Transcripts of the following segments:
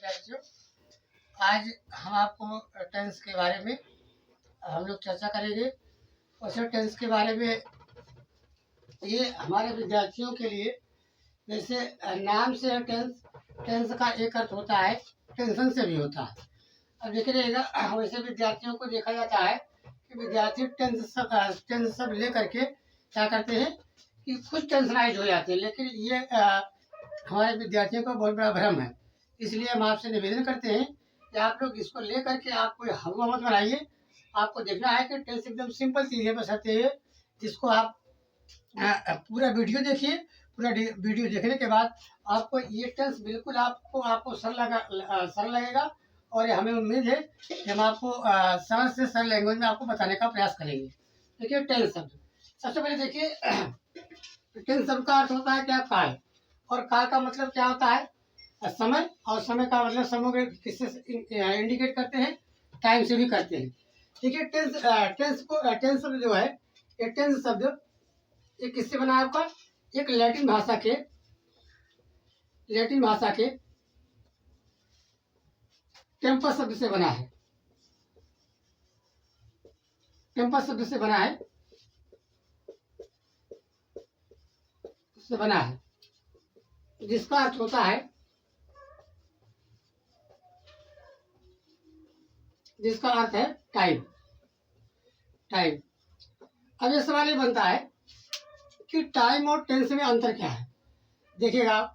विद्यार्थियों, आज हम आपको टेंस के बारे में हम लोग चर्चा करेंगे। वैसे टेंस के बारे में ये हमारे विद्यार्थियों के लिए, जैसे नाम से है टेंस, टेंस का एक अर्थ होता है, टेंशन से भी होता है। अब देखिए रहेगा, वैसे विद्यार्थियों को देखा जाता है कि विद्यार्थी टेंस सब ले करके क्या करते हैं कि खुद टेंशनाइज हो जाते हैं, लेकिन ये हमारे विद्यार्थियों का बहुत बड़ा भ्रम है। इसलिए हम आपसे निवेदन करते हैं कि आप लोग इसको ले करके आप कोई हवा मत बनाइए। आपको देखना है कि टेंस एकदम सिंपल चीज़ है, बस आते हुए जिसको आप पूरा वीडियो देखिए। पूरा वीडियो देखने के बाद आपको ये टेंस बिल्कुल आपको सरल लगेगा, और हमें उम्मीद है कि हम आपको सरल से सरल लैंग्वेज में आपको बताने का प्रयास करेंगे। देखिए टेंस शब्द, सबसे पहले देखिए टेंस शब्द का अर्थ होता है क्या? काल। और काल का मतलब क्या होता है? समय। और समय का मतलब समय को किससे इंडिकेट करते हैं? टाइम से भी करते हैं। देखिए टेंस शब्द जो है, ये टेंस शब्द ये किससे बना है आपका? एक लैटिन भाषा के टेम्पस शब्द से बना है। टेम्पस शब्द से बना है, जिसका अर्थ होता है, जिसका अर्थ है टाइम। अब ये सवाल ये बनता है कि टाइम और टेंस में अंतर क्या है? देखिएगा आप,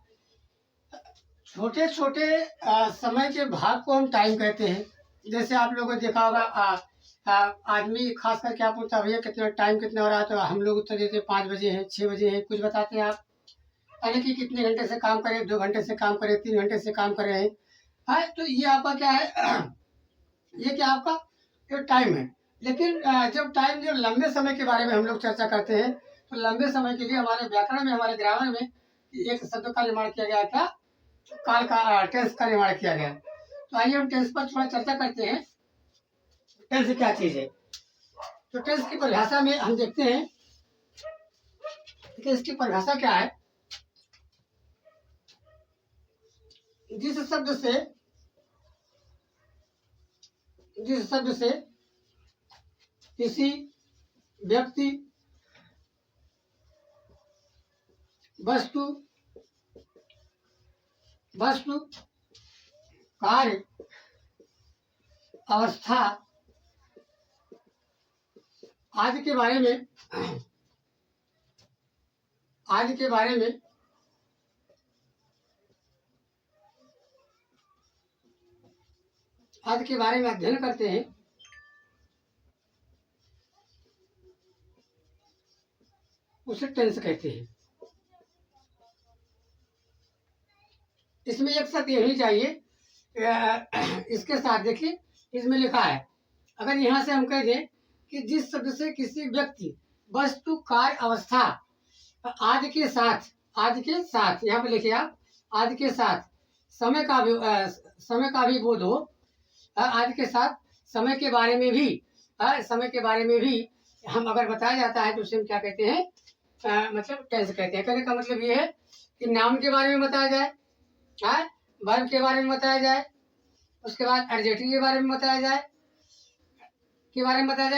छोटे छोटे समय के भाग को हम टाइम कहते हैं। जैसे आप लोगों ने देखा होगा, आदमी खास करके आप पूछता भैया कितना टाइम कितना हो रहा है, तो हम लोग उत्तर देते 5 बजे हैं, 6 बजे हैं, कुछ बताते हैं आप, यानी कि कितने घंटे से काम करें, 2 घंटे से काम करें, 3 घंटे से काम कर रहे हैं। तो ये आपका क्या है? ये क्या आपका ये टाइम है। लेकिन जब लंबे समय के बारे में हम लोग चर्चा करते हैं, तो लंबे समय के लिए हमारे व्याकरण में, हमारे ग्रामर में एक शब्द का निर्माण किया गया था, काल का, टेंस का निर्माण किया गया। तो आइए हम टेंस पर थोड़ा चर्चा करते हैं। टेंस क्या चीज है? तो टेंस की परिभाषा में हम देखते हैं कि इसकी परिभाषा क्या है। जिस शब्द से किसी व्यक्ति, वस्तु, कार्य, अवस्था आदि के बारे में अध्ययन करते हैं, उसे टेंस कहते हैं। इसमें एक शर्त यही चाहिए, इसके साथ देखिए, इसमें लिखा है, अगर यहाँ से हम कह दें कि जिस शब्द से किसी व्यक्ति, वस्तु, कार्य, अवस्था आदि के साथ यहाँ पे लिखिए आप, आदि के साथ समय का भी बोध हो, आदि के साथ समय के बारे में भी हम अगर बताया जाता है, तो उसे हम क्या कहते हैं? मतलब टेंस कहते हैं। कहने का मतलब ये है कि नाम के बारे में बताया जाए, वर्ब के बारे में बताया जाए, उसके बाद एडजेक्टिव के बारे में बताया जाए,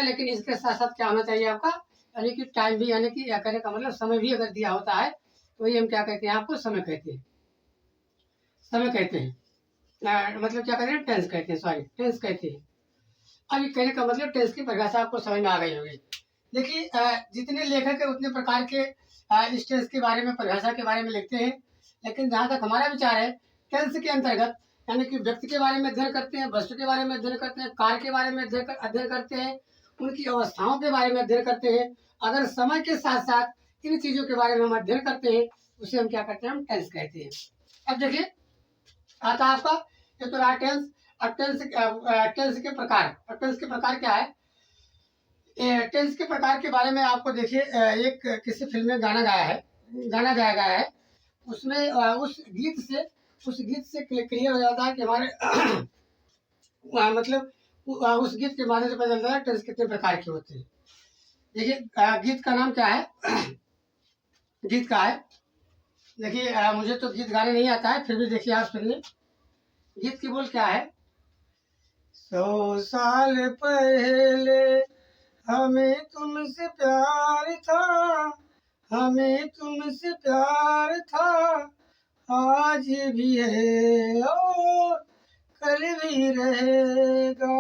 लेकिन इसके साथ साथ क्या होना चाहिए आपका? यानी कि टाइम भी, यानी कि कहने का मतलब समय भी अगर दिया होता है, तो ये हम क्या कहते हैं? आपको समय कहते हैं। मतलब क्या कहते हैं? टेंस कहते हैं। अब कहने का मतलब टेंस की परिभाषा आपको समझ में आ गई होगी। देखिए जितने लेखक है उतने प्रकार के इस टेंस के बारे में, परिभाषा के बारे में लिखते हैं, लेकिन जहाँ तक हमारा विचार है, टेंस के अंतर्गत यानी कि व्यक्ति के बारे में अध्ययन करते हैं, वस्तु के बारे में अध्ययन करते हैं, कार्य के बारे में अध्ययन करते हैं, उनकी अवस्थाओं के बारे में अध्ययन करते हैं। अगर समय के साथ साथ इन चीजों के बारे में हम अध्ययन करते हैं, उसे हम क्या कहते हैं? हम टेंस कहते हैं। अब देखिए आता आपका ये तो रहा टेंस। अब टेंस के प्रकार क्या है? टेंस के प्रकार के बारे में आपको देखिए, एक किसी फिल्म में गाना गाया गया है। उसमें उस गीत से क्लियर हो जाता है कि हमारे मतलब उस गीत के माध्यम से पता चलता है टेंस कितने प्रकार के होते हैं। देखिए गीत का नाम क्या है? गीत का है, देखिए मुझे तो गीत गाने नहीं आता है, फिर भी देखिए आप सुनिए। गीत की बोल क्या है? 100 साल पहले हमें तुमसे प्यार था, हमें तुमसे प्यार था, आज भी है और कल भी रहेगा।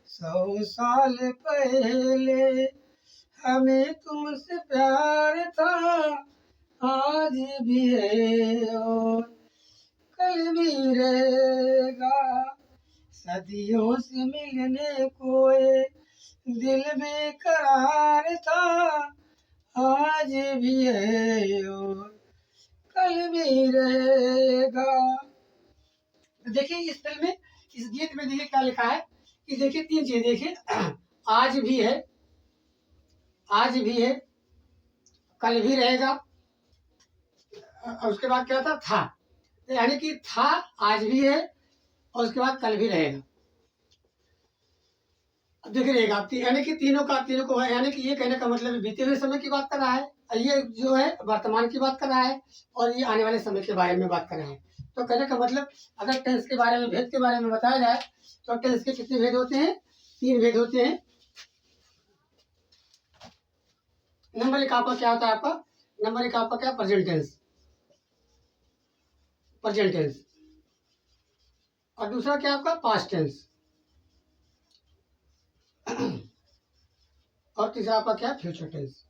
100 साल पहले हमें तुमसे प्यार था, आज भी है और कल भी रहेगा। सदियों से मिलने को ये दिल बेकरार था, आज भी है और कल भी रहेगा। देखिए इस फिल्म में, इस गीत में देखिए क्या लिखा है कि देखिए 3 चीज देखिए, आज भी है, आज भी है, कल भी रहेगा, और उसके बाद क्या था, यानी कि था, आज भी है, और उसके बाद कल भी रहेगा। दिख रहेगा यानी कि तीनों को है, यानी कि ये कहने का मतलब बीते हुए समय की बात कर रहा है, ये जो है वर्तमान की बात कर रहा है, और ये आने वाले समय के बारे में बात कर रहा है। तो कहने का मतलब अगर टेंस के बारे में, भेद के बारे में बताया जाए तो टेंस के कितने भेद होते हैं? 3 भेद होते हैं। नंबर 1 आपका क्या होता है? आपका नंबर 1 आपका क्या? Present tense, present tense. और दूसरा क्या आपका? Past tense. और तीसरा आपका क्या? Future tense.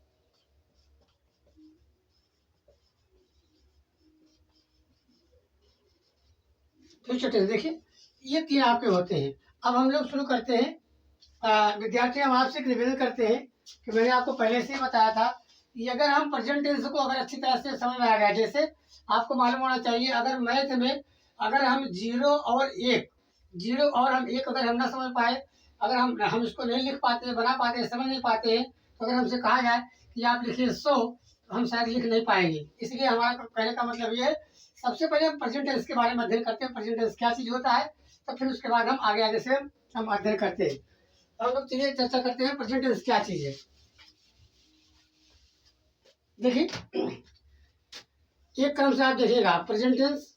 फ्यूचर टेंस देखिए ये 3 आपके होते हैं। अब हम लोग शुरू करते हैं। विद्यार्थी हम आपसे एक निवेदन करते हैं कि मैंने आपको पहले से ही बताया था कि अगर हम प्रेजेंट टेंस को अगर अच्छी तरह से समझ में आ गया, जैसे आपको मालूम होना चाहिए अगर मैथ में अगर हम 0 और 1, 0 और हम 1 अगर हम ना समझ पाए, अगर हम इसको नहीं लिख पाते, बना पाते, समझ नहीं पाते हैं, तो अगर हमसे कहा जाए कि आप लिखिए 100, तो हम शायद लिख नहीं पाएंगे। इसलिए हमारा कहने का मतलब ये है, सबसे पहले हम प्रेजेंट टेंस के बारे में अध्ययन करते हैं, प्रेजेंट टेंस क्या चीज होता है, तो फिर उसके बाद हम आगे आगे से हम अध्ययन करते हैं। तो हम लोग चलिए चर्चा करते हैं प्रेजेंट टेंस क्या चीज है। देखिए एक क्रम से आप देखिएगा, प्रेजेंट टेंस,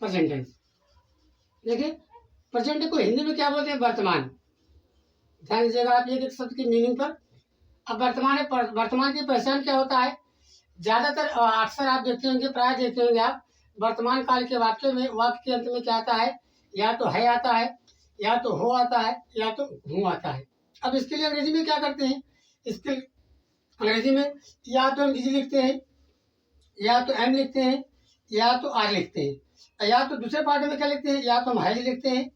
प्रेजेंट टेंस। देखिए प्रेजेंट को हिंदी में क्या बोलते हैं? वर्तमान। ध्यान दीजिएगा आप एक एक शब्द की मीनिंग पर। अब वर्तमान है, वर्तमान की पहचान क्या होता है? ज्यादातर अक्सर आप देखते होंगे, प्राय देखते होंगे आप, वर्तमान काल के वाक्य में, वाक्य के अंत में क्या आता है? या तो है आता है, या तो हो आता है, या तो हूँ आता है। अब इसके लिए अंग्रेजी में क्या करते हैं? इसके अंग्रेजी में या तो हम इजी लिखते हैं, या तो एम लिखते हैं, या तो आर लिखते हैं, या तो दूसरे पार्ट में क्या लिखते हैं? या तो हम है लिखते हैं,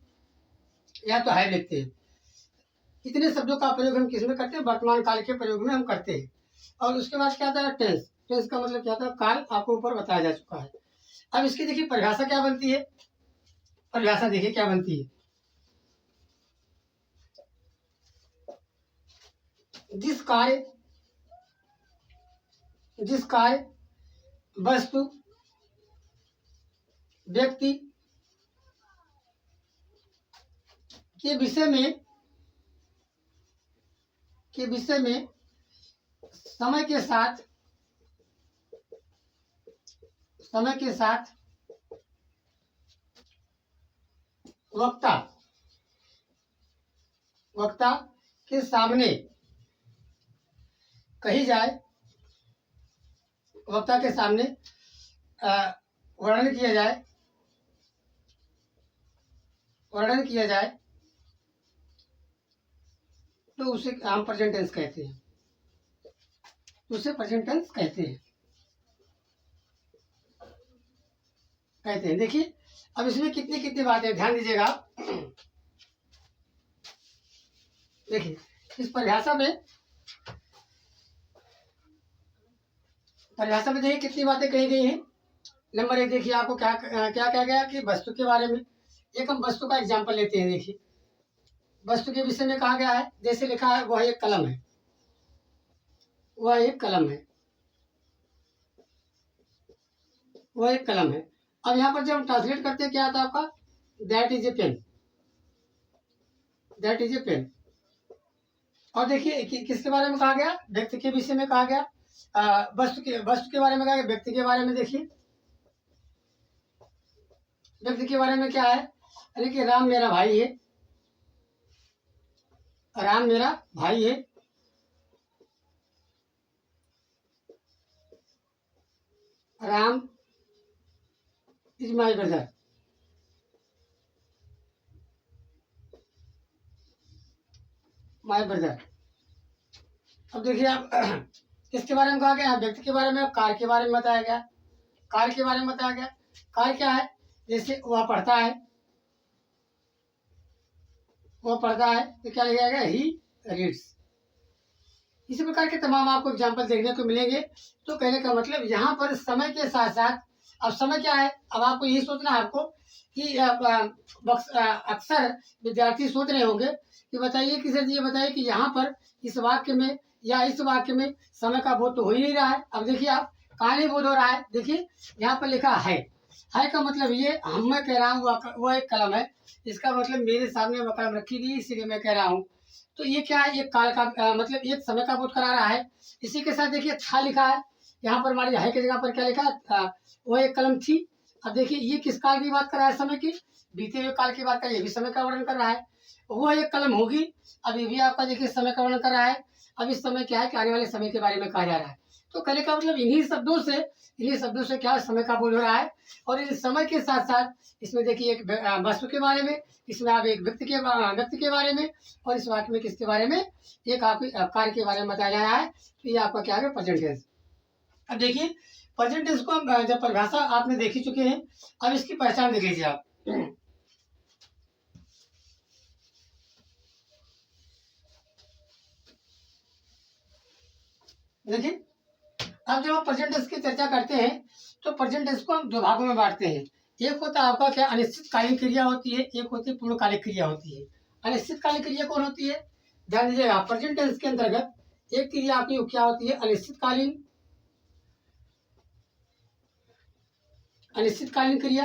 या तो है लिखते हैं। इतने शब्दों का प्रयोग हम किस में करते हैं? वर्तमान काल के प्रयोग में हम करते हैं। और उसके बाद क्या आता है? टेंस। टेंस का मतलब क्या होता है? काल आपको ऊपर बताया जा चुका है। अब इसकी देखिए परिभाषा क्या बनती है? परिभाषा देखिए क्या बनती है? जिस कार्य, जिस कार्य, वस्तु, व्यक्ति के विषय में, के विषय में समय के साथ, समय के साथ वक्ता, वक्ता के सामने कही जाए, वक्ता के सामने वर्णन किया जाए, वर्णन किया जाए, तो उसे हम प्रेजेंट टेंस कहते हैं, उसे प्रेजेंट टेंस कहते हैं, कहते हैं। देखिए अब इसमें कितनी कितनी बातें ध्यान दीजिएगा। देखिए इस परिभाषा में, परिभाषा में देखिए कितनी बातें कही गई हैं। नंबर 1 देखिए आपको क्या क्या कहा गया कि वस्तु के बारे में। एक हम वस्तु का एग्जाम्पल लेते हैं। देखिए वस्तु के विषय में कहा गया है, जैसे लिखा है वह एक कलम है, वह एक कलम है, वह एक कलम है। अब यहाँ पर जब हम ट्रांसलेट करते हैं क्या आता है आपका? That is a pen, that is a pen. और देखिए किसके बारे में कहा गया? व्यक्ति के विषय में कहा गया। वस्तु के बारे में कहा गया, व्यक्ति के बारे में। देखिए व्यक्ति के बारे में क्या है, यानी कि राम मेरा भाई है, राम मेरा भाई है। Ram is my brother. My brother. अब देखिए आप किसके बारे में कहा गया, व्यक्ति के बारे में, कार के बारे में बताया गया, कार के बारे में बताया गया। कार क्या है, जैसे वह पढ़ता है, वो पढ़ता है तो क्या लिखा गया, ही रीड्स। इसी प्रकार के तमाम आपको एग्जाम्पल देखने को मिलेंगे। तो कहने का मतलब यहाँ पर समय के साथ साथ, अब समय क्या है, अब आपको यही सोचना है आपको कि अक्सर विद्यार्थी सोच रहे होंगे कि बताइए कि सर जी ये बताइए कि यहाँ पर इस वाक्य में या इस वाक्य में समय का बोध तो हो ही नहीं रहा है। अब देखिए आप कहाँ नहीं बोध हो रहा है, देखिए यहाँ पर लिखा है का मतलब ये हम मैं कह रहा हूँ वो एक कलम है, इसका मतलब मेरे सामने वो कलम रखी गई इसीलिए मैं कह रहा हूँ। तो ये क्या है, एक काल का मतलब एक समय का बोध करा रहा है। इसी के साथ देखिए था लिखा है, यहाँ पर हमारी है की जगह पर क्या लिखा है, वो एक कलम थी। अब देखिए ये किस काल की बात कर रहा है, समय की, बीते हुए काल की बात कर रहा है, ये भी समय का वर्णन कर रहा है। वो एक कलम होगी, अब ये भी आपका देखिए समय का वर्णन कर रहा है। अब इस समय क्या है कि आने वाले समय के बारे में कहा जा रहा है। तो कहने का मतलब इन्हीं शब्दों से क्या समय का बोध हो रहा है। और इस समय के साथ साथ इसमें देखिए एक वस्तु के बारे में, इसमें आप एक व्यक्ति के बारे में, और इस वाक्य में किसके बारे में, एक आपके कार्य के बारे में बताया जा रहा है। तो ये आपका क्या है, प्रेजेंट टेंस। अब देखिए प्रेजेंट टेंस को हम जब परिभाषा आपने देख ही चुके हैं, अब इसकी पहचान देख लीजिए आप। देखिए अब जब हम प्रेजेंट टेंस की चर्चा करते हैं तो प्रेजेंट टेंस को हम दो भागों में बांटते हैं। एक होता है आपका क्या, अनिश्चितकालीन क्रिया होती है, एक होती है पूर्णकालिक क्रिया होती है। अनिश्चितकालीन क्रिया कौन होती है, ध्यान दीजिएगा, प्रेजेंट टेंस के अंतर्गत एक क्रिया आपकी क्या होती है, अनिश्चितकालीन। अनिश्चितकालीन क्रिया,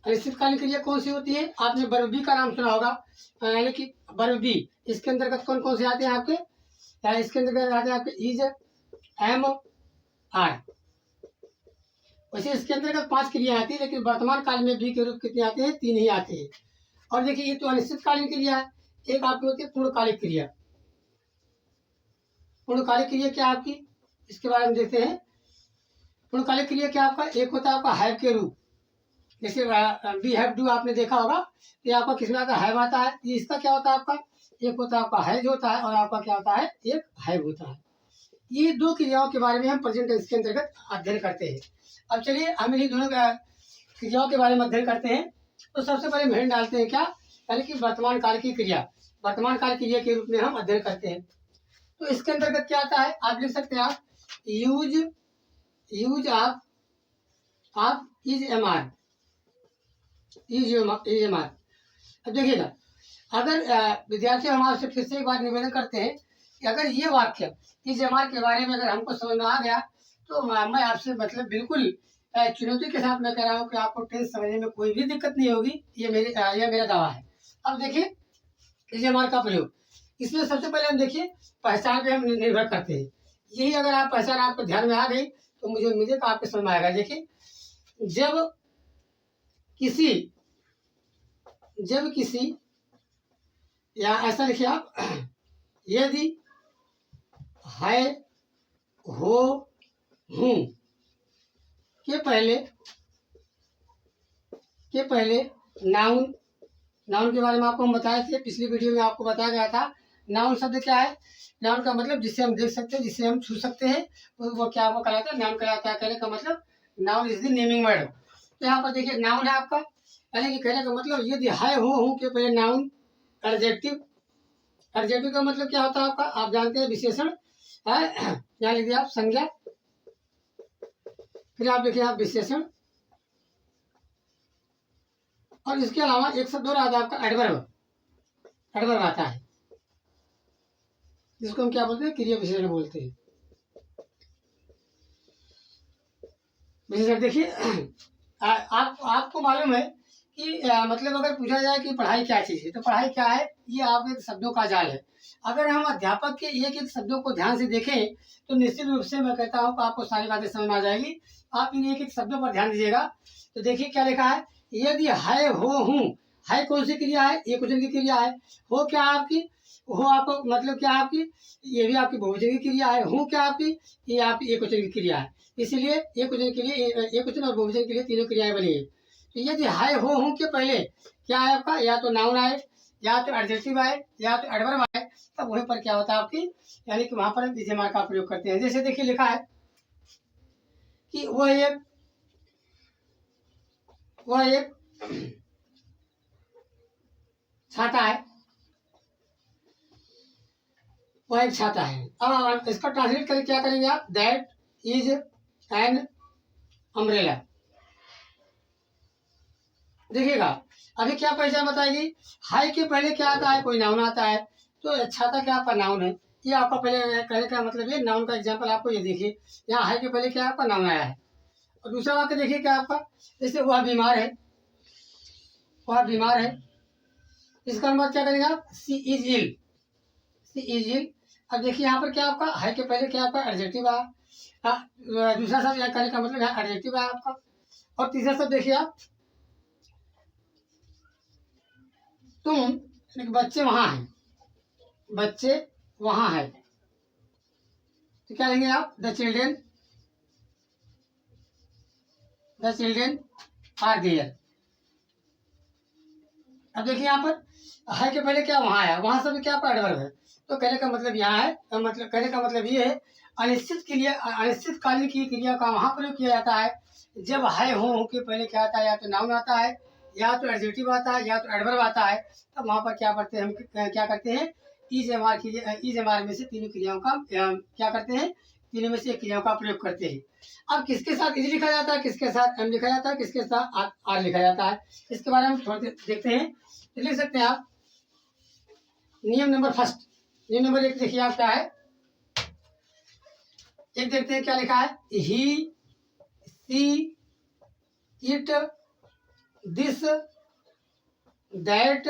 अनिश्चितकालीन क्रिया कौन सी होती है, आपने वर्ब बी का नाम सुना होगा, यानी कि वर्ब बी। इसके अंतर्गत कौन कौन से आते हैं आपके, इसके अंतर्गत आते हैं आपके इज, एम, आर। वैसे इसके अंतर्गत 5 क्रिया आती है, लेकिन वर्तमान काल में बी के रूप कितने आते हैं, 3 ही आते हैं। और देखिए ये तो अनिश्चितकालीन क्रिया है। एक आपकी होती है पूर्णकालिक क्रिया। पूर्णकालिक क्रिया क्या आपकी, इसके बारे में देखते हैं। पूर्णकालिक क्रिया क्या आपका, एक होता है आपका हैव के रूप, जैसे वी हैव डू आपने देखा होगा, ये आपका किसमें आता है, हैव आता है। ये इसका क्या होता है आपका, एक होता है आपका हैज होता है, और आपका क्या होता है, एक हैव होता है। ये दो क्रियाओं के बारे में हम प्रेजेंट टेंस के अंतर्गत अध्ययन करते हैं। अब चलिए हम इन्हीं दोनों क्रियाओं के बारे में अध्ययन करते हैं। तो सबसे पहले हम डालते हैं क्या, यानी कि वर्तमान काल की क्रिया, वर्तमान काल क्रिया के रूप में हम अध्ययन करते हैं। तो इसके अंतर्गत क्या आता है, आप लिख सकते हैं आप यूज आप इज एम आर, अब देखिएगा, अगर विद्यार्थी हम आपसे फिर से एक बार निवेदन करते हैं कि अगर ये वाक्य इस एम के बारे में अगर हमको समझ में आ गया तो मैं आपसे मतलब बिल्कुल चुनौती के साथ मैं कह रहा हूँ कि आपको टेंस समझने में कोई भी दिक्कत नहीं होगी। ये मेरा दावा है। अब देखिए इस एम का प्रयोग, इसमें सबसे पहले हम देखिए पहचान पे हम निर्भर करते हैं। यही अगर आप पहचान आपको ध्यान में आ गई तो मुझे उम्मीद है कि आपको समझ में आएगा। देखिए जब किसी या ऐसा लिखिए आप, यदि है, हो, हूँ के पहले नाउन के बारे में आपको हम बताए थे, पिछली वीडियो में आपको बताया गया था। नाउन शब्द क्या है, नाउन का मतलब जिसे हम देख सकते हैं, जिसे हम छू सकते हैं, वो क्या वो कहलाता है, नाउन कहलाता है। कहने का मतलब noun is the naming word. तो यहाँ पर देखिए नाउन है आपका, यानी कि कहने का मतलब यदि है, हो, हूँ के पहले नाउन। एडजेक्टिव, एडजेक्टिव का मतलब क्या होता है आपका, आप जानते हैं, विशेषण है। यहाँ लिखिए आप संज्ञा, फिर आप लिखिए आप विशेषण, और इसके अलावा एक शब्द और आता है आपका एडवर्ब। एडवर्ब आता है जिसको हम क्या बोलते हैं, क्रिया विशेषण बोलते हैं। विशेषण देखिए आपको मालूम है कि मतलब अगर पूछा जाए कि पढ़ाई क्या चीज़ है, तो पढ़ाई क्या है, ये आपके शब्दों का जाल है। अगर हम अध्यापक के एक एक शब्दों को ध्यान से देखें तो निश्चित रूप से मैं कहता हूँ कि आपको सारी बातें समझ में आ जाएगी। आप इन एक एक शब्दों पर ध्यान दीजिएगा। तो देखिए क्या लिखा है, यदि है हो हूँ, है कौन सी क्रिया है, एक वचन की क्रिया है। हो क्या आपकी, हो आपको मतलब क्या आपकी, ये भी आपकी बहुवचन की क्रिया है। हूँ क्या आपकी, ये आपकी एक वचन की क्रिया है। इसलिए एक वचन के लिए, एक वचन और बहुवचन के लिए तीनों क्रियाएं बनी है। तो यदि है हो हूँ के पहले क्या है आपका, या तो नाउन आए, या तो एडजेक्टिव आए, या तो एडवर्ब आए, तब वहीं पर क्या होता है आपकी, यानी कि वहां पर हम इस मार्क का प्रयोग करते हैं। जैसे देखिए लिखा है कि वह एक छाता है, वह एक छाता है। अब इसका ट्रांसलेट करके क्या करेंगे आप, दैट इज एन अम्ब्रेला। देखिएगा अभी क्या पहचान बताएगी, हाई के पहले क्या आता है, कोई नाउन आता है। तो छाता क्या आपका नाउन है, ये आपका पहले कहने का मतलब ये नाउन का एग्जाम्पल आपको ये देखिए, यहाँ हाई के पहले क्या आपका नाउन आया है। और दूसरा वाक्य देखिए क्या आपका, जैसे वह बीमार है, वह बीमार है, इसका अनुवाद क्या करेंगे आप, सी इज इल, सी इज इल। अब देखिए यहाँ पर क्या आपका हाई के पहले क्या आपका एडजेक्टिव आया, दूसरा शब्द यहाँ करने का मतलब यहाँ एडजेक्टिव आया आपका। और तीसरा शब्द देखिए आप, तुम, बच्चे वहां हैं, बच्चे वहां है, तो क्या लेंगे आप, the children, the children are there. अब देखिए यहाँ पर है के पहले क्या वहां आया, वहां से भी क्या आपका एडवर्ब है। तो कहने का मतलब यहाँ है, मतलब कहने का मतलब ये है, अनिश्चित के लिए अनिश्चित कालीन की क्रिया का वहां प्रयोग किया जाता है जब है हो के पहले क्या आता है, या तो नाउन आता है, या तो एडजेक्टिव आता है, या तो एडवर्ब आता है। तब वहां पर क्या करते हैं, हम क्या करते हैं, इज एम आर में से तीनों क्रियाओं का क्या करते हैं, तीनों में से एक क्रियाओं का प्रयोग करते हैं। अब किसके साथ इज लिखा जाता है, किसके साथ एम लिखा जाता है, किसके साथ आर लिखा जाता है, इसके बारे में थोड़ा देखते हैं। तो लिख सकते हैं आप नियम नंबर फर्स्ट, नियम नंबर 1 देखिए आप क्या है, एक देखते हैं क्या लिखा है, he see it this that,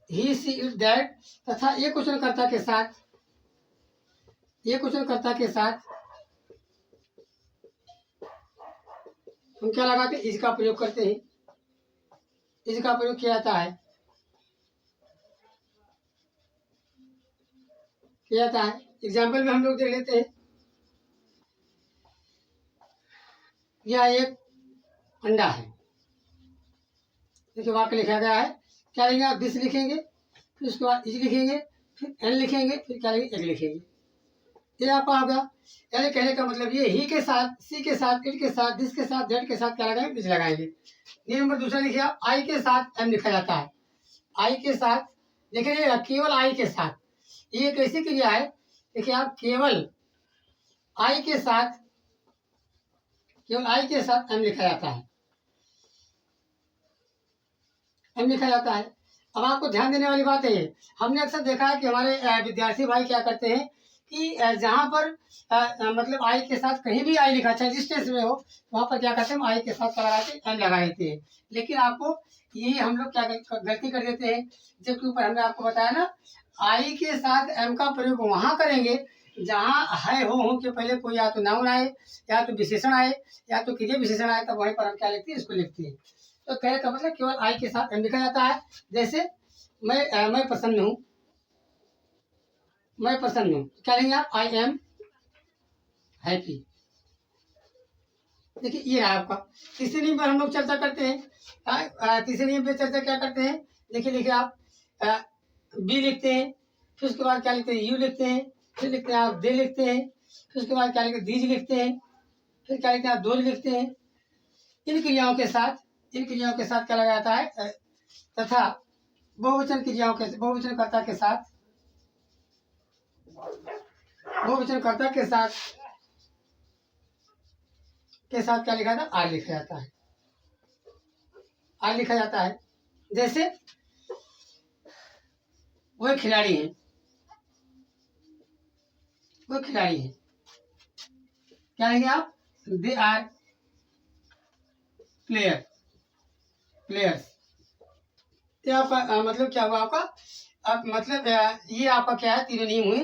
he see it that, तथा एक क्वेश्चनकर्ता के साथ, एक क्वेश्चनकर्ता के साथ हम क्या लगाते हैं, इसका प्रयोग करते हैं, इसका प्रयोग किया जाता है, किया जाता है। एग्जाम्पल में हम लोग देख लेते हैं, यह एक अंडा है, देखिए वाक्य लिखा गया है, क्या लिखेंगे आप, दिस लिखेंगे, फिर उसके बाद इज लिखेंगे, फिर एन लिखेंगे, फिर क्या लिखेंगे, एग लिखेंगे। ये आपका होगा, यानी कहने का मतलब ये ही के साथ, सी के साथ, इट के साथ, दिस के साथ, जेड के साथ क्या लगाएंगे, इज लगाएंगे। ये नंबर दूसरा लिखिए आप, आई के साथ एम लिखा जाता है, आई के साथ, देखिए केवल आई के साथ, ये एक ऐसी क्रिया है, देखिए आप केवल आई के साथ, केवल आई के साथ एम लिखा जाता है, एम लिखा जाता है। अब आपको ध्यान देने वाली बात है, हमने अक्सर देखा है कि हमारे विद्यार्थी भाई क्या करते हैं कि जहाँ पर मतलब आई के साथ कहीं भी आई लिखा, चाहे जिस टेंस में हो, वहाँ पर क्या करते हैं, आई के साथ क्या लगा के एम लगा देते हैं। लेकिन आपको यही हम लोग क्या गलती कर देते हैं, जबकि ऊपर हमने आपको बताया ना, आई के साथ एम का प्रयोग वहाँ करेंगे जहाँ है हो के पहले कोई या तो नाउन आए, या तो विशेषण आए, या तो क्रिया विशेषण आए, तब वहीं पर हम क्या लिखते हैं, इसको लिखते हैं। तो कहने का मतलब केवल आई के साथ एम लिखा जाता है। जैसे मैं प्रसन्न हूँ, मैं प्रसन्न हूँ, क्या लेंगे आप, आई एम हैप्पी। देखिए ये रहा आपका। तीसरे नियम पर हम लोग चर्चा करते हैं, तीसरे नियम पे चर्चा क्या करते हैं, देखिए लिखिए आप, बी लिखते हैं, फिर उसके बाद क्या लिखते हैं, यू लिखते हैं, फिर लिखते हैं आप दे लिखते हैं, फिर उसके बाद क्या लिखते हैं, दीज लिखते हैं, फिर क्या लिखते हैं आप दो लिखते हैं। इन क्रियाओं के साथ, इन क्रियाओं के साथ क्या लगा जाता है, तथा बहुवचन क्रियाओं के, बहुवचनकर्ता के साथ, बहुवचनकर्ता के साथ क्या लिखा था, आर लिखा जाता है, आर लिखा जाता है। जैसे वो खिलाड़ी है, वो खिलाड़ी है, क्या लिखेंगे आप, दे आर प्लेयर, प्लेयर्स। ये आपका मतलब क्या हुआ आपका, अब मतलब ये आपका क्या है, तीनों नियम हुए।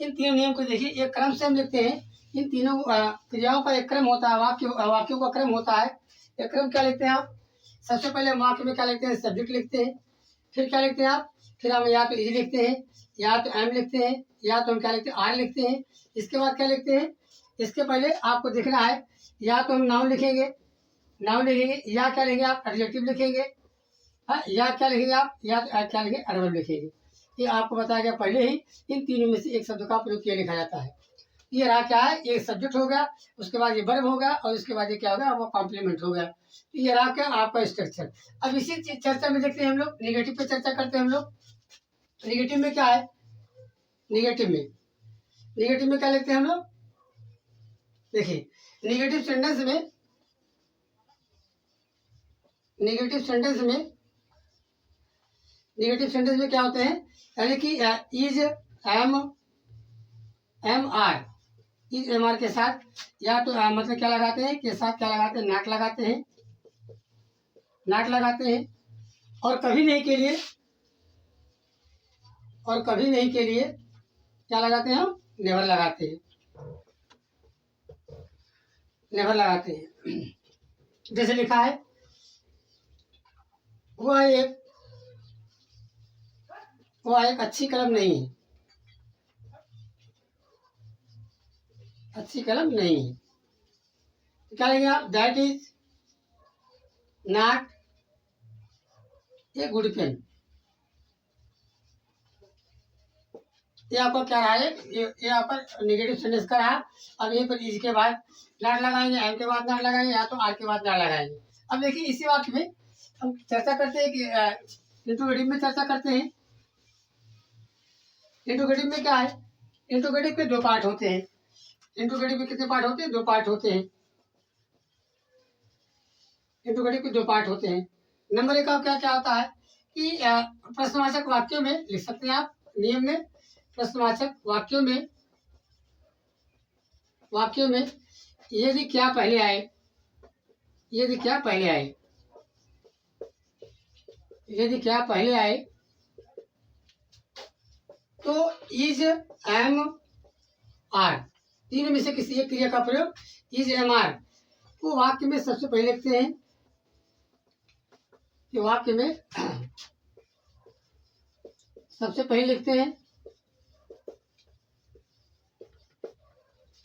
इन तीनों नियम को देखिए एक क्रम से हम लिखते हैं, इन तीनों क्रियाओं का एक क्रम होता है, वाक्यों का क्रम होता है। एक क्रम क्या लिखते हैं आप? सबसे पहले हम वाक्य में क्या लिखते हैं? सब्जेक्ट लिखते हैं। फिर क्या लिखते हैं आप? फिर हम या तो इज लिखते हैं, या तो एम लिखते हैं, या तो हम क्या लिखते हैं? आर लिखते हैं। इसके बाद क्या लिखते हैं? इसके पहले आपको देखना है, या तो हम नाउन लिखेंगे, या क्या लिखेंगे आप? एडजेक्टिव लिखेंगे। हाँ, या क्या लिखेंगे आप? या तो क्या लिखेंगे? एडवर्ब लिखेंगे। ये आपको बताया गया पहले ही। इन तीनों में से एक शब्द का प्रयोग किया लिखा जाता है। ये रहा क्या है? ये सब्जेक्ट हो गया, उसके बाद ये वर्ब हो गया, और उसके बाद ये क्या हो गया? वो कॉम्प्लीमेंट हो गया। तो ये रहा क्या? आपका स्ट्रक्चर। अब इसी चर्चा में देखते हैं हम लोग, निगेटिव पे चर्चा करते हैं हम लोग। निगेटिव में क्या है? निगेटिव में क्या लिखते हैं हम लोग? देखिए, निगेटिव सेंटेंस में क्या होते हैं? यानी कि is am are, is am are के साथ, या तो मतलब क्या लगाते हैं? के साथ क्या लगाते हैं? नॉट लगाते हैं। और कभी नहीं के लिए क्या लगाते हैं हम? नेवर लगाते हैं। जैसे लिखा है, वह एक अच्छी कलम नहीं है। क्या लेंगे आप? That is not a good pen. ये आपका क्या रहा है? ये आपका निगेटिव सेंटेंस का रहा। अब यहीं पर इज के बाद नॉट लगाएंगे, एम के बाद नॉट लगाएंगे, या तो आर के बाद नॉट लगाएंगे। अब देखिए, इसी वाक्य में हम चर्चा करते हैं कि इंट्रोगेटिव में चर्चा करते हैं। इंट्रोगेटिव में क्या है? इंट्रोगेटिव के दो पार्ट होते हैं। इंट्रोगेटिव के कितने पार्ट होते हैं? दो पार्ट होते हैं। इंट्रोगेटिव के दो पार्ट होते हैं। नंबर एक का क्या होता है कि प्रश्नवाचक वाक्यों में लिख सकते हैं आप नियम में। प्रश्नवाचक वाक्यों में यदि क्या पहले आए, तो इज एम आर, तीनों में से किसी एक क्रिया का प्रयोग इज एम आर को वाक्य में सबसे पहले लिखते हैं। कि वाक्य में सबसे पहले लिखते हैं।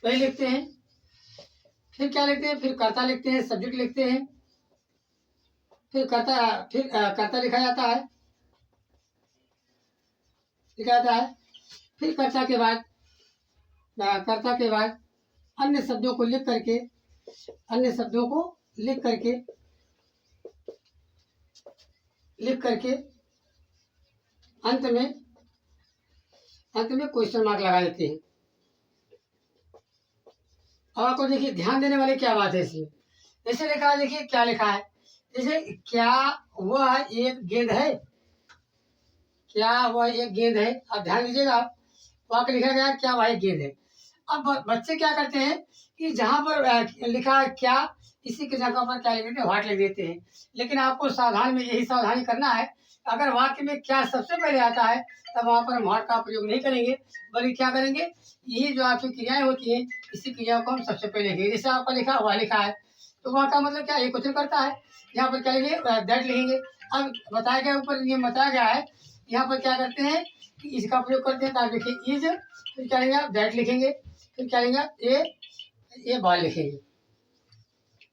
फिर क्या लिखते हैं? फिर कर्ता लिखते हैं, सब्जेक्ट लिखते हैं। फिर कर्ता लिखा जाता है। फिर कर्ता के बाद अन्य शब्दों को लिख करके अंत में क्वेश्चन मार्क लगा देते हैं। अब आपको देखिए, ध्यान देने वाली क्या बात है इसमें। जैसे लिखा है, देखिए क्या लिखा है। जैसे क्या वह एक गेंद है? अब ध्यान दीजिएगा, आप वाक्य लिखा गया क्या वह एक गेंद है। अब बच्चे क्या करते हैं कि जहां पर लिखा है क्या, इसी की जगह पर क्या लिख देते हैं? व्हाट लिख देते हैं। लेकिन आपको यही सावधानी करना है, अगर वाक्य में क्या सबसे पहले आता है तब वहां पर हम व्हाट का प्रयोग नहीं करेंगे, बल्कि क्या करेंगे? यही जो आपकी क्रियाएं होती हैं, इसी क्रिया को हम सबसे पहले लिखेंगे। जैसे आपका लिखा है, तो वहाँ का मतलब क्या? एक क्वेश्चन करता है। यहाँ पर क्या लिखेंगे? दैट लिखेंगे। अब बताया गया, ऊपर नियम बताया गया है, यहाँ पर क्या करते हैं कि इसका प्रयोग करते हैं। तो आप लिखिए इज, फिर क्या लेंगे आप? दैट लिखेंगे। फिर क्या लेंगे आप? ए बॉल लिखेंगे।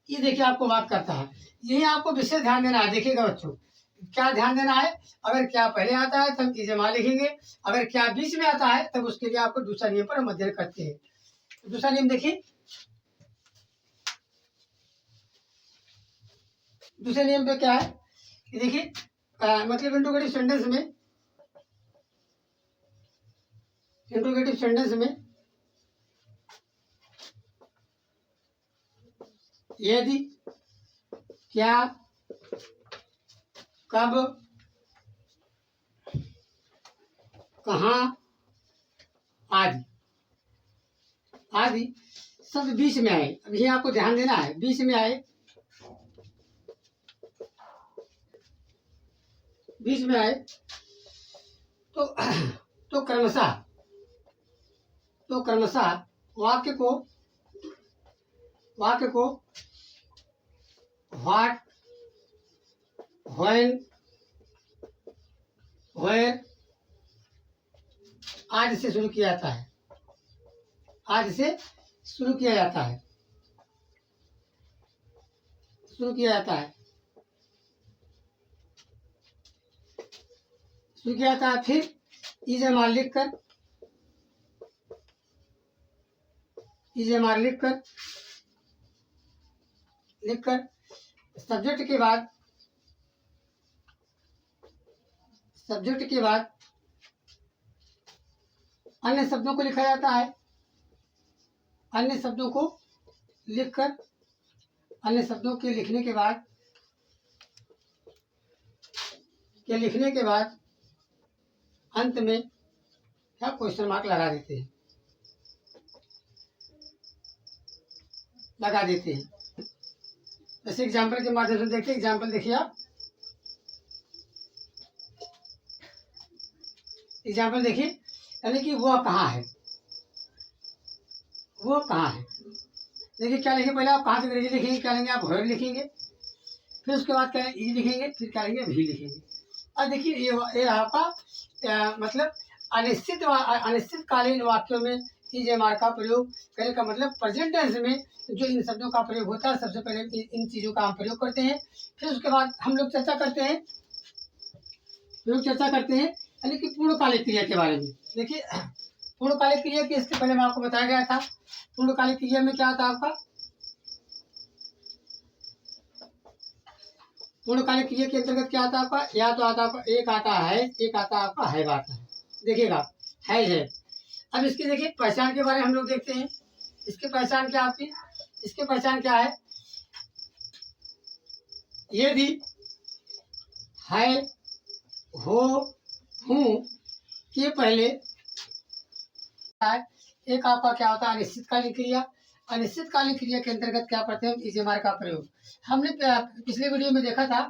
ये देखिए आपको वाक्य करता है। यही आपको विशेष ध्यान देना है। देखिएगा बच्चों, क्या ध्यान देना है? अगर क्या पहले आता है तब इजमा लिखेंगे, अगर क्या बीच में आता है तब उसके लिए आपको दूसरा नियम पर हम अध्ययन करते हैं। दूसरा नियम देखिए, दूसरे नियम पे क्या है कि देखिए, मतलब इंट्रोगेटिव सेंटेंस में यदि क्या, कब, कहाँ आदि सब बीच में आए। अब ये आपको ध्यान देना है, बीच में आए तो क्रमशः वाक्य को वाक्य को व्हाट, व्हेन, वेयर आदि से शुरू किया जाता है, आदि से शुरू किया जाता है, शुरू किया जाता है, शुरू किया जाता है। फिर इजेमार लिखकर, इजेमार लिखकर लिखकर सब्जेक्ट के बाद, सब्जेक्ट के बाद अन्य शब्दों को लिखा जाता है, अन्य शब्दों को लिखकर, अन्य शब्दों के लिखने के बाद, के लिखने के बाद अंत में क्या क्वेश्चन मार्क लगा देते हैं, लगा देते हैं। जैसे एग्जाम्पल के माध्यम से देखिए, एग्जाम्पल देखिए आप, एग्जाम्पल देखिए, यानी कि वह कहाँ है, वो कहाँ है। देखिए क्या लिखेंगे, पहले आप कहाँ से अंग्रेजी लिखेंगे, क्या लेंगे आप, वेयर लिखेंगे, फिर उसके बाद क्या ई लिखेंगे, फिर क्या लेंगे, भी लिखेंगे। अब देखिए ये आपका मतलब अनिश्चितकालीन वाक्यों में इजेमार का प्रयोग करने का मतलब प्रेजेंट टेंस में जो इन शब्दों का प्रयोग होता है, सबसे पहले इन चीज़ों का हम प्रयोग करते हैं। फिर उसके बाद हम लोग चर्चा करते हैं, यानी कि पूर्णकालिक क्रिया के बारे में। देखिए पूर्णकालिक क्रिया की इसके पहले मैं आपको बताया गया था। पूर्णकालिक क्रिया में क्या आता है आपका, पूर्णकालिक क्रिया के अंतर्गत क्या आता है आपका, या तो आता आपका एक आता है, एक आता है आपका है आता है। देखिएगा है। अब इसकी देखिए पहचान के बारे में हम लोग देखते हैं। इसकी पहचान क्या आपकी, इसकी पहचान क्या है, यदि है, हो, हूँ के पहले एक आपका क्या होता है अनिश्चितकालीन क्रिया। अनिश्चितकालीन क्रिया के अंतर्गत क्या करते हैं, इजेमार का प्रयोग। हमने पिछले वीडियो में देखा था,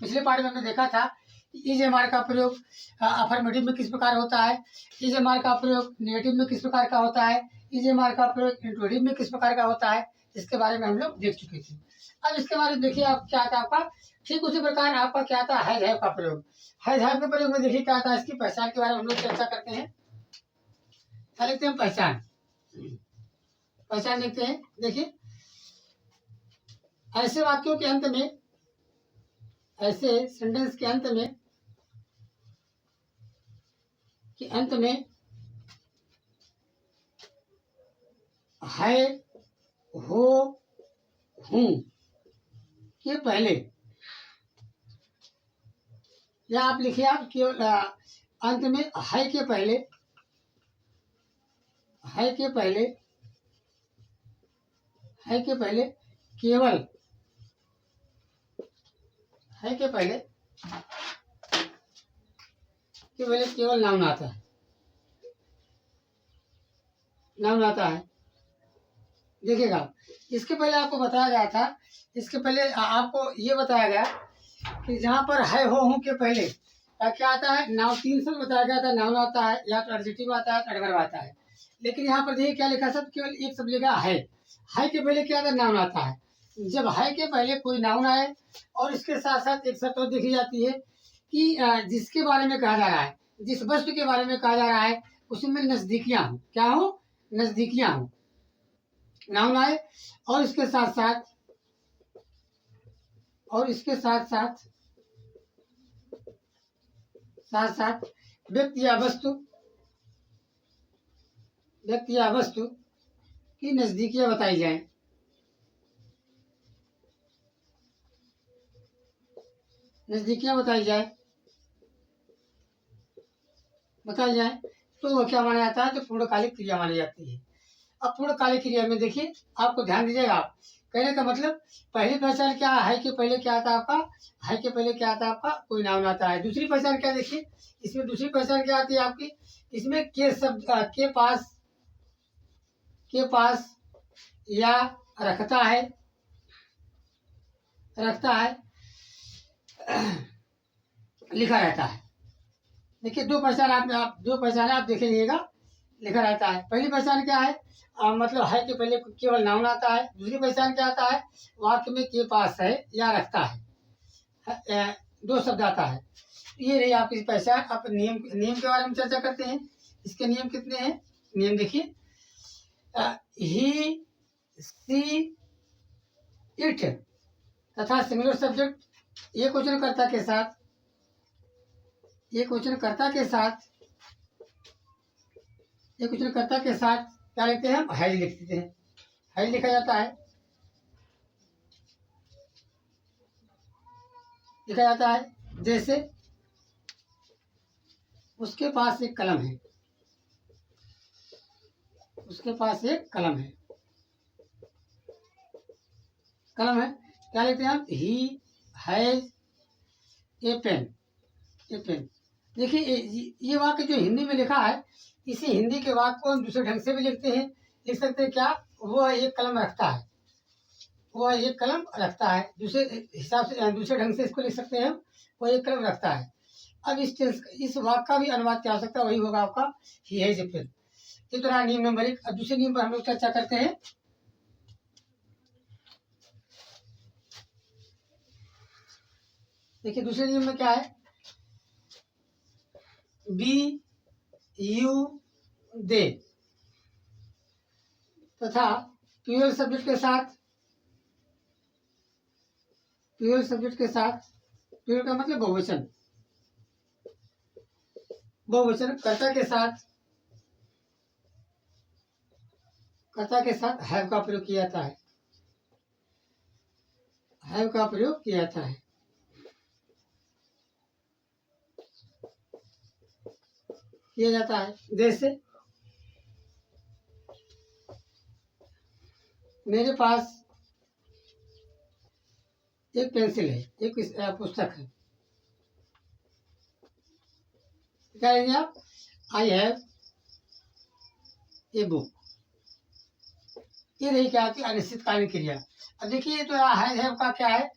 पिछले पार्ट में हमने देखा था इजेमार का प्रयोग अफर्मेटिव में किस प्रकार होता है, इजेमार का प्रयोग नेगेटिव में किस प्रकार का होता है, इजेमार का प्रयोग इंट्रोडिव में किस प्रकार का होता है, इसके बारे में हम लोग देख चुके थे। अब इसके बारे में देखिए आप क्या आता है आपका, ठीक उसी प्रकार आपका क्या आता है हैव का प्रयोग। हैव के प्रयोग में देखिए क्या आता है, इसकी पहचान के बारे में हम लोग चर्चा करते हैं। क्या लिखते हैं, पहचान, पहचान लिखते हैं। देखिए ऐसे वाक्यों के अंत में, ऐसे सेंटेंस के अंत में, है, हो, हूँ के पहले, या आप लिखिए आप केवल अंत में है के पहले, है के पहले, है के पहले केवल, है के पहले केवल नाउन आता है, नाउन आता है। देखिएगा इसके पहले आपको बताया गया था, इसके पहले आपको ये बताया गया कि जहाँ पर है, हो, हूँ के पहले क्या आता है, नाउन। 3 शब्द बताया गया था, नाउन आता है, या तो एडजेक्टिव आता है, एडवर्ब आता है। लेकिन यहाँ पर देखिए क्या लिखा, सब केवल एक शब्द लिखा है के पहले क्या आता है, नाउन आता है। जब है के पहले कोई नाउन आए और इसके साथ साथ एक शर्त और देखी जाती है कि जिसके बारे में कहा जा रहा है, जिस वस्तु के बारे में कहा जा रहा है उसमें नजदीकियां हो, क्या हो, नजदीकियां हो, नाउन आए और इसके साथ साथ, और इसके साथ साथ व्यक्ति या वस्तु की नजदीकियां बताई जाए, नजदीकियां बताई जाए तो वो क्या माना जाता है, तो पूर्णकालिक क्रिया मानी जाती है। अब पूर्णकालिक क्रिया में देखिए आपको ध्यान दीजिएगा, आप कहने का मतलब पहली पहचान क्या है के पहले क्या आता है आपका, है के पहले क्या आता है आपका, कोई नाउन आता है। दूसरी पहचान क्या, देखिए इसमें दूसरी पहचान क्या आती है आपकी, इसमें के शब्द के पास या रखता है लिखा रहता है। देखिए दो पहचान आप देखेंगे, लिखा रहता है। पहली पहचान क्या है? मतलब है कि पहले केवल नाउन आता है। दूसरी पहचान क्या आता है? वाक्य में के पास है या रखता है, दो शब्द आता है। ये रही आपकी पहचान। आप नियम नियम के बारे में चर्चा करते हैं। इसके नियम कितने हैं? नियम देखिए, ही, सी, इट तथा सिंगुलर सब्जेक्ट एक वचनकर्ता के साथ, एक वचनकर्ता के साथ, एक वचनकर्ता के साथ क्या लिखते हैं? हम हैज लिख देते हैं। हैज लिखा जाता है, लिखा जाता है। जैसे उसके पास एक कलम है, उसके पास एक कलम है, कलम है। क्या लिखते हैं हम? He has a pen, a pen. देखिए ये वाक्य जो हिंदी में लिखा है, इसी हिंदी के वाक्य को हम दूसरे ढंग से भी लिखते हैं। लिख सकते हैं क्या? वो एक कलम रखता है, वो एक कलम रखता है। दूसरे हिसाब से, दूसरे ढंग से इसको लिख सकते हैं हम, वो एक कलम रखता है। अब इस वाक्य का भी अनुवाद क्या हो सकता है? वही होगा आपका ही हैज ए पेन। ये तो रहा नियम नंबर 1। अब दूसरे नियम पर हम लोग चर्चा करते हैं। देखिए दूसरे नियम में क्या है? बी, यू, दे तथा प्लूरल सब्जेक्ट के साथ, प्लूरल सब्जेक्ट के साथ, प्लूरल का मतलब बहुवचन, बहुवचन कर्ता के साथ, कर्ता के साथ हैव का प्रयोग किया जाता है, हैव का प्रयोग किया जाता है, किया जाता है। जैसे मेरे पास एक पेंसिल है, एक पुस्तक है। क्या लेंगे आप? I have a book. ये रही क्या आपकी अनिश्चितकालीन क्रिया। अब देखिए ये तो हैव का क्या है?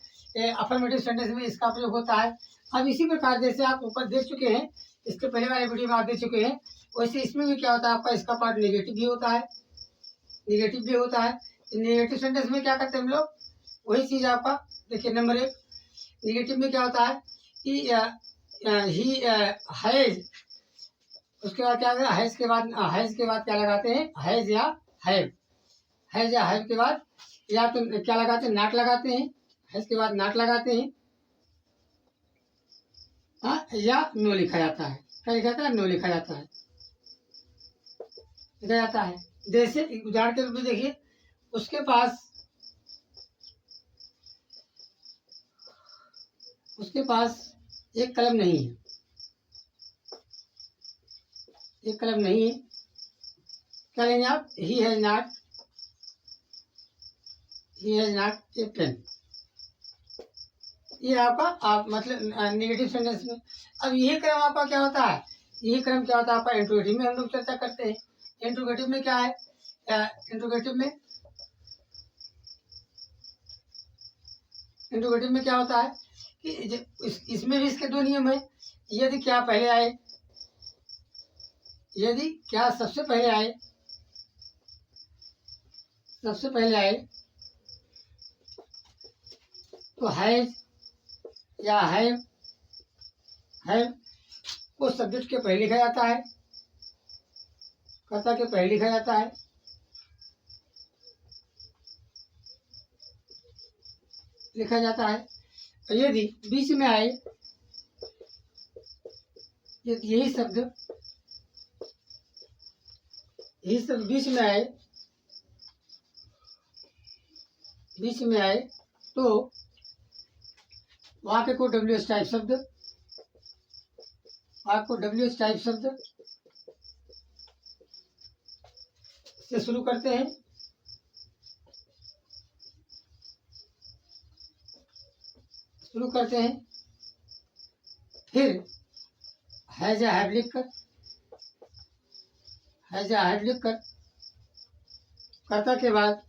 अफर्मेटिव सेंटेंस में इसका प्रयोग होता है। अब इसी प्रकार जैसे आप ऊपर देख चुके हैं, इसके पहले वाले वीडियो में आप देख चुके हैं, वैसे इसमें भी क्या होता है आपका? इसका पार्ट नेगेटिव भी होता है, नेगेटिव भी होता है। नेगेटिव सेंटेंस में क्या करते हैं हम लोग? वही चीज आपका देखिए नंबर 1 नेगेटिव में क्या होता है कि ही हैज, उसके बाद क्या? हैज के बाद, हैज के बाद क्या लगाते हैं? हैज या हैव, हैज या हैव के बाद या तो क्या लगाते हैं? नॉट लगाते हैं। हैज के बाद नॉट लगाते हैं, हाँ, या नो लिखा जाता है। क्या लिखा जाता है? नो लिखा जाता है, लिखा जाता है। जैसे उदाहरण के रूप में देखिए, उसके पास, उसके पास एक कलम नहीं है, एक कलम नहीं है। क्या लेंगे आप? He has not, he has not a pen. ये आपका आप मतलब नेगेटिव सेंटेंस में। अब यही क्रम आपका क्या होता है? यही क्रम क्या होता है आपका? इंट्रोगेटिव में हम लोग चर्चा करते हैं। इंट्रोगेटिव में क्या है? इंट्रोगेटिव में, इंट्रोगेटिव में क्या होता है कि इसमें भी इसके दो नियम है। यदि क्या पहले आए, यदि क्या सबसे पहले आए, सबसे पहले आए तो हैज या हैव, हैव को सब्जेक्ट के पहले लिखा जाता है, कर्ता के पहले लिखा जाता है। लिखा जाता है। यदि बीच में आए, यही शब्द, यही शब्द बीच में आए, बीच में आए तो वाक्य को WH टाइप शब्द, वाक्य को WH टाइप शब्द से शुरू करते हैं। शुरू करते हैं, फिर हैज या हैव लिखकर, हैज या हैव लिखकर कर्ता के बाद,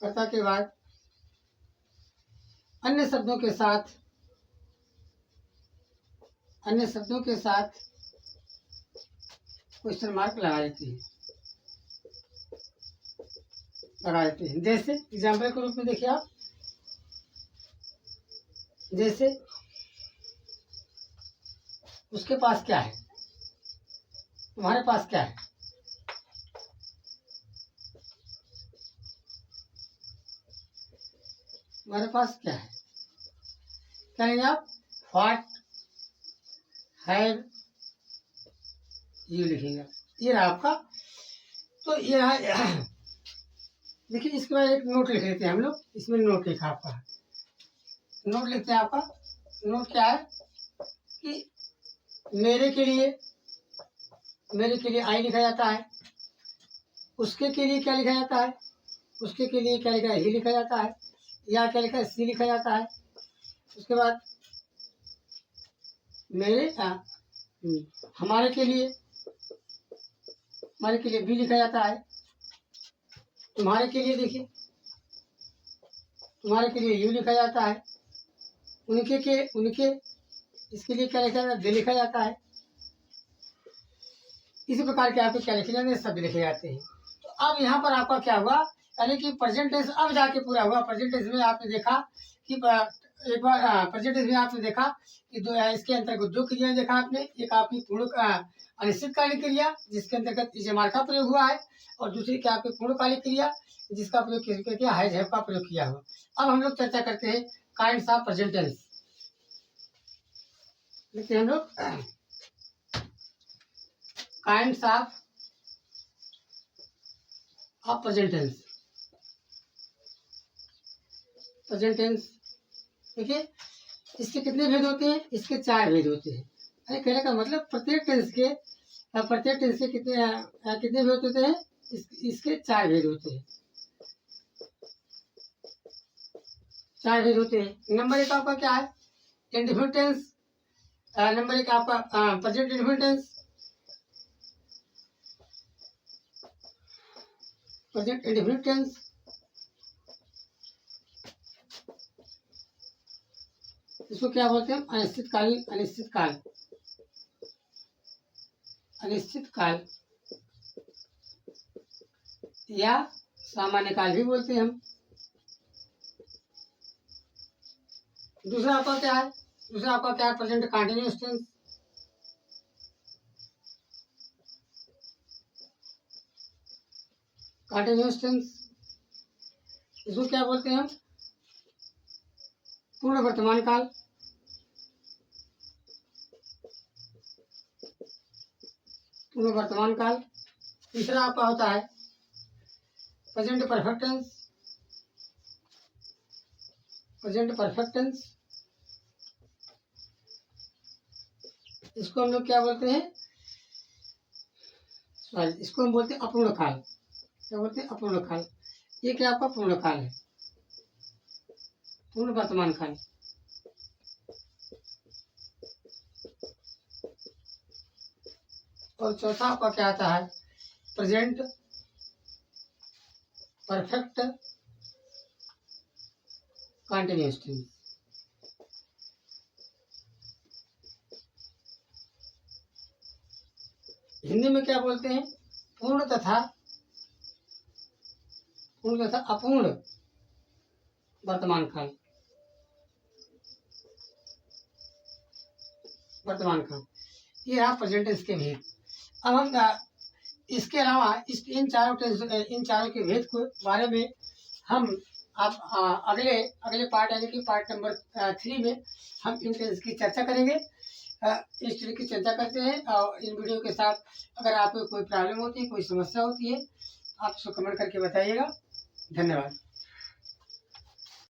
कर्ता के बाद अन्य शब्दों के साथ, अन्य शब्दों के साथ क्वेश्चन मार्क लगा देते हैं। जैसे एग्जाम्पल के रूप में देखिए आप, जैसे उसके पास क्या है, तुम्हारे पास क्या है। तुम्हारे पास क्या है, क्या लेंगे आप, व्हाट हैव यू लिखेंगे। ये रहा आपका। तो ये रहा। देखिए इसके बाद एक नोट लिख लेते हैं हम लोग। इसमें नोट लिखा आपका, नोट लिखते हैं। आपका नोट क्या है कि मेरे के लिए आई लिखा जाता है। उसके के लिए क्या लिखा जाता है, उसके के लिए क्या लिखा है, ही लिखा जाता है। या क्या लिखा है, सी लिखा जाता है। उसके बाद हमारे के लिए बी लिखा जाता है। तुम्हारे के लिए देखिए, तुम्हारे के लिए यू लिखा जाता है। उनके इसके लिए क्या लिखा जाता है, दे लिखा जाता है। इसी प्रकार के आपके क्या लिखे जाते हैं, सब लिखे जाते हैं। तो अब यहाँ पर आपका क्या हुआ, यानी कि प्रेजेंट टेंस अब जाके पूरा हुआ। प्रेजेंट टेंस में आपने देखा कि एक बार प्रेजेंट टेंस में आपने देखा कि इसके अंतर्गत दो क्रिया देखा आपने। एक आपकी पूर्ण अनिश्चितकालिक क्रिया जिसके अंतर्गत इजमार का प्रयोग हुआ है, और दूसरी क्या आपकी पूर्णकालिक क्रिया जिसका प्रयोग किया हैज हैव का प्रयोग किया हुआ। अब हम लोग चर्चा करते हैं काइंड्स ऑफ प्रेजेंट टेंस। लिखते हैं हम लोग kinds of present tense. Present tense देखिए, इसके कितने भेद होते हैं, इसके 4 भेद होते हैं। अरे कहने का मतलब प्रत्येक टेंस के कितने भेद होते हैं, इसके 4 भेद होते हैं। 4 भेद होते हैं। नंबर 1 आपका क्या है, इंडेफिनिट टेंस। नंबर 1 आपका present indefinite tense. Present indefinite tense इसको क्या बोलते हैं, अनिश्चित काल या सामान्य काल भी बोलते हैं हम। दूसरा आपका क्या है, present continuous tense. Continuous tense इसको क्या बोलते हैं हम, पूर्ण वर्तमान काल। तीसरा आपका होता है प्रेजेंट परफेक्ट टेंस। इसको हम लोग क्या बोलते हैं, इसको हम बोलते हैं अपूर्ण काल। क्या बोलते हैं, अपूर्ण काल। ये क्या आपका पूर्ण काल है, पूर्ण वर्तमान काल। और चौथा आपका क्या आता है, present perfect continuous tense. Hindi में क्या बोलते हैं, पूर्ण तथा अपूर्ण वर्तमान काल। ये रहा प्रेजेंट टेंस के भेद। अब हम इसके अलावा इन चारों के भेद के बारे में हम अगले पार्ट यानी कि पार्ट नंबर 3 में हम इन टेंस की चर्चा करेंगे। इस तरह की चर्चा करते हैं। और इन वीडियो के साथ अगर आपको कोई प्रॉब्लम होती है, कोई समस्या होती है, आप उसको कमेंट करके बताइएगा। धन्यवाद।